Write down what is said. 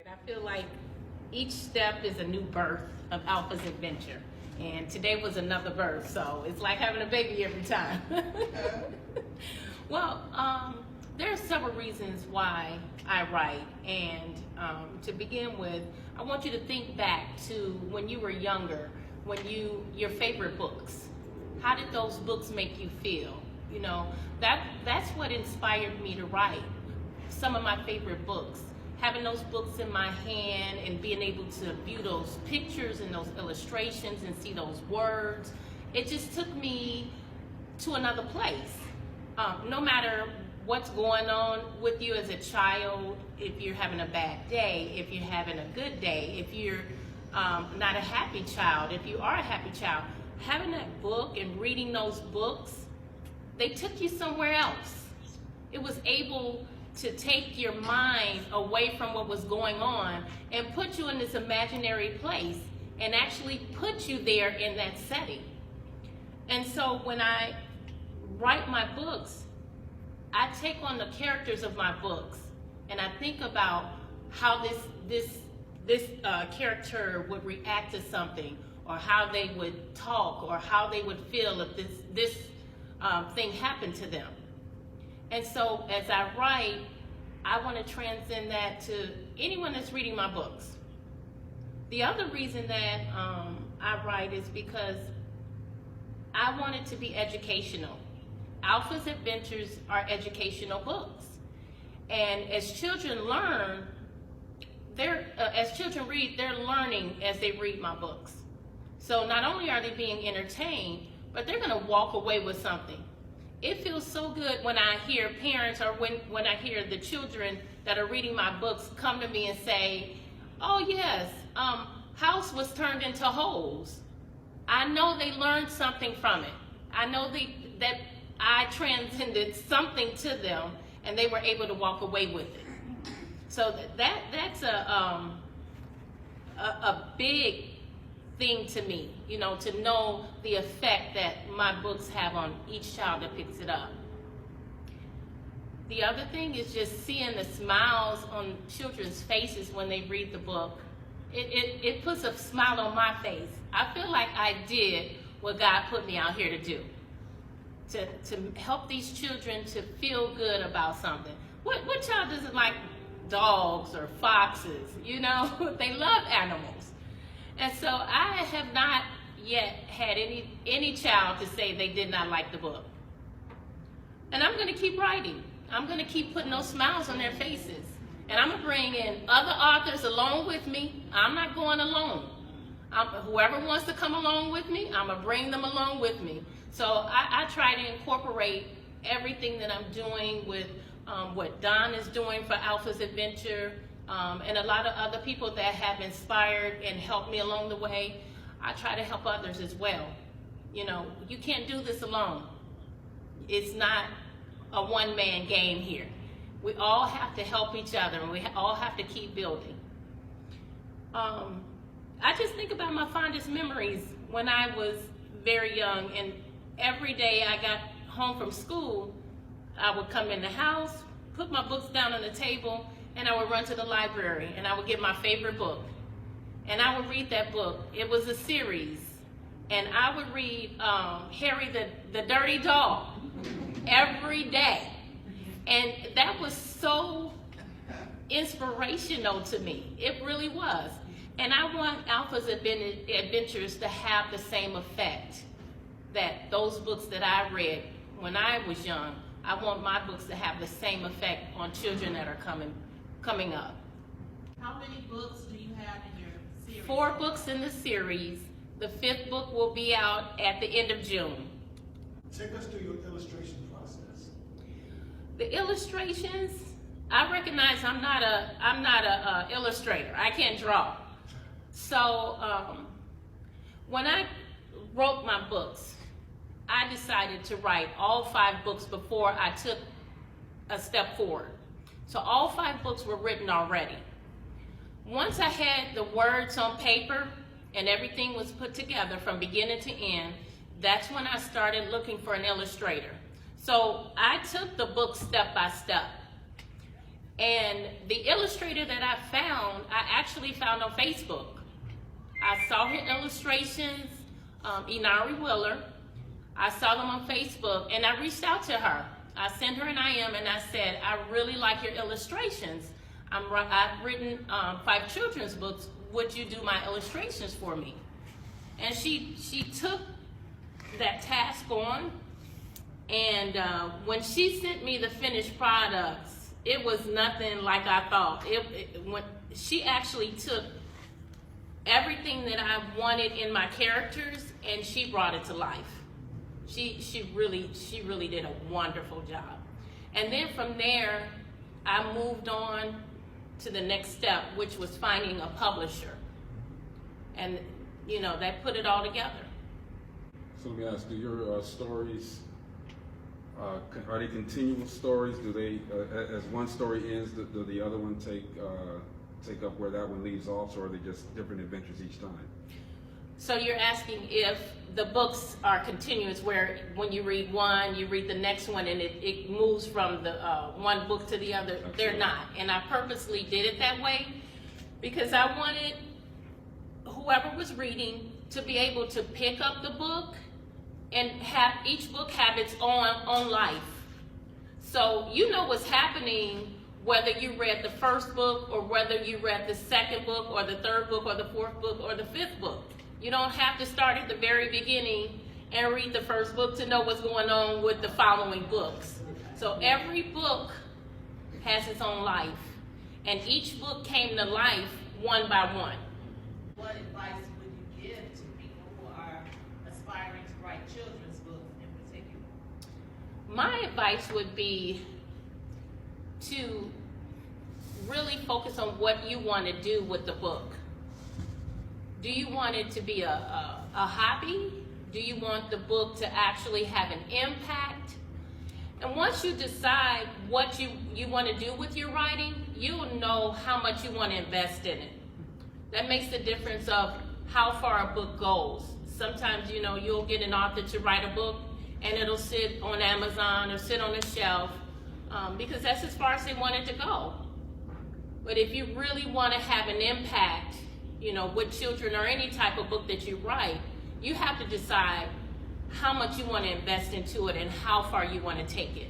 I feel like each step is a new birth of Alpha's adventure. And today was another birth, so it's like having a baby every time. Well, there are several reasons why I write. And to begin with, I want you to think back to when you were younger, your favorite books. How did those books make you feel? You know, that's what inspired me to write some of my favorite books. Having those books in my hand and being able to view those pictures and those illustrations and see those words, it just took me to another place. No matter what's going on with you as a child, if you're having a bad day, if you're having a good day, if you're not a happy child, if you are a happy child, having that book and reading those books, they took you somewhere else. It was able to take your mind away from what was going on and put you in this imaginary place and actually put you there in that setting. And so when I write my books, I take on the characters of my books and I think about how this character would react to something, or how they would talk, or how they would feel if this thing happened to them. And so as I write, I want to transcend that to anyone that's reading my books. The other reason that I write is because I want it to be educational. Alpha's Adventures are educational books. And as children learn, as children read, they're learning as they read my books. So not only are they being entertained, but they're going to walk away with something. It feels so good when I hear parents, or when I hear the children that are reading my books come to me and say, oh yes, house was turned into holes. I know they learned something from it. I know that I transcended something to them and they were able to walk away with it. So that's a big thing to me, you know, to know the effect that my books have on each child that picks it up. The other thing is just seeing the smiles on children's faces when they read the book. It puts a smile on my face. I feel like I did what God put me out here to do, to help these children to feel good about something. What child doesn't like dogs or foxes? You know, they love animals. And so I have not yet had any child to say they did not like the book. And I'm going to keep writing. I'm going to keep putting those smiles on their faces. And I'm going to bring in other authors along with me. I'm not going alone. Whoever wants to come along with me, I'm going to bring them along with me. So I try to incorporate everything that I'm doing with what Don is doing for Alpha's Adventure, and a lot of other people that have inspired and helped me along the way. I try to help others as well. You know, you can't do this alone. It's not a one-man game here. We all have to help each other, and we all have to keep building. I just think about my fondest memories when I was very young, and every day I got home from school, I would come in the house, put my books down on the table, and I would run to the library and I would get my favorite book. And I would read that book. It was a series. And I would read Harry the Dirty Dog every day. And that was so inspirational to me. It really was. And I want Alpha's Adventures to have the same effect that those books that I read when I was young. I want my books to have the same effect on children that are coming up. How many books do you have in your series? 4 books in the series. The 5th book will be out at the end of June. Take us through your illustration process. The illustrations, I recognize I'm not a illustrator. I can't draw. So when I wrote my books, I decided to write all 5 books before I took a step forward. So all 5 books were written already. Once I had the words on paper and everything was put together from beginning to end, that's when I started looking for an illustrator. So I took the book step by step. And the illustrator that I actually found on Facebook. I saw her illustrations, Inari Willer. I saw them on Facebook, and I reached out to her. I sent her an IM, and I said, I really like your illustrations. I've written 5 children's books. Would you do my illustrations for me? And she took that task on, and when she sent me the finished products, it was nothing like I thought. When she actually took everything that I wanted in my characters, and she brought it to life. She really did a wonderful job. And then from there, I moved on to the next step, which was finding a publisher. And, you know, that put it all together. So let me ask, do your stories, are they continual stories? Do they, as one story ends, do the other one take up where that one leaves off, or are they just different adventures each time? So you're asking if the books are continuous, where when you read one, you read the next one, and it moves from the one book to the other. Absolutely. They're not. And I purposely did it that way because I wanted whoever was reading to be able to pick up the book and have each book have its own life. So you know what's happening whether you read the first book or whether you read the second book or the third book or the fourth book or the fifth book. You don't have to start at the very beginning and read the first book to know what's going on with the following books. So every book has its own life, and each book came to life one by one. What advice would you give to people who are aspiring to write children's books in particular? My advice would be to really focus on what you want to do with the book. Do you want it to be a hobby? Do you want the book to actually have an impact? And once you decide what you want to do with your writing, you'll know how much you want to invest in it. That makes the difference of how far a book goes. Sometimes, you know, you'll get an author to write a book and it'll sit on Amazon or sit on a shelf because that's as far as they want it to go. But if you really want to have an impact, you know, with children or any type of book that you write, you have to decide how much you want to invest into it and how far you want to take it.